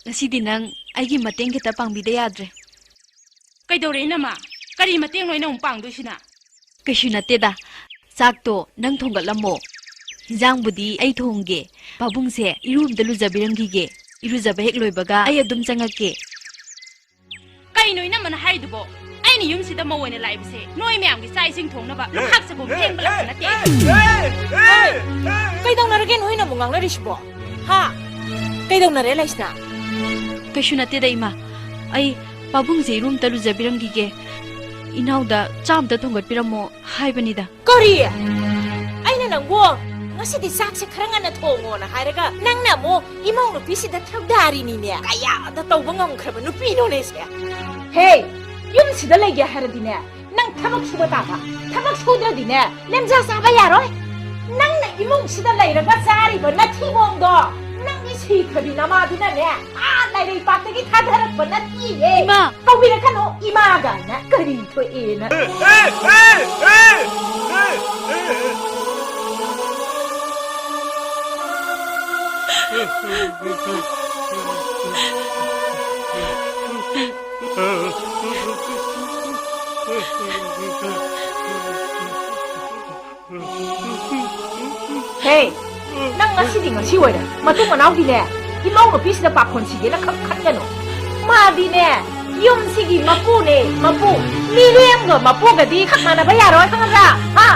ngasi nang aigi mateng kita pangbida yadre. Kaidore nama, kari mateng noi nang pangdosina. Kaisu nateda, sakto nang thonggatlamo. Hinjang budi ai thongge, pabungse irumda lujabiranggige. Irujaba hek loibaga ai adum changake. Kai noi nama na haidubo. Ai ni yum sida mawoina laibse. Noi myam gi sai sing thongnaba. Lukhak sabum teng balak nate. Kaidong narage noi na mungang na risbo. Ha? Kaidong nare laisna. Kaisu nateda ima. Ai pabungse irumda lujabiranggige. Inauda chamda thonggatpiramo haibanida. Kori! Aina nangbo ngasi sakse kharangan na thongo na hairaga nangna mo imong nupi sida thaudari ni ne kaya da tawba ngamkhaba nupi no ne se. Hey! Yum sida lege haradine nang thamak suba taba thamak sudradine lemja saba yaroi nangna imong sida lairaga sari ba na thibongdo nang isi khabi namaduna ne lairei patagi thadarak ba na ti e Ima kawira kano ima ga na kari to e na Hey, nang ngasi di ngasi wala. Matung manaw di ne. Imong no pis na pakon sige na kakkan gano. Ma di ne. Yung sige mapu ne, mapu. Liliem go mapu ga di kakmana ba yaro kang ra. Ha?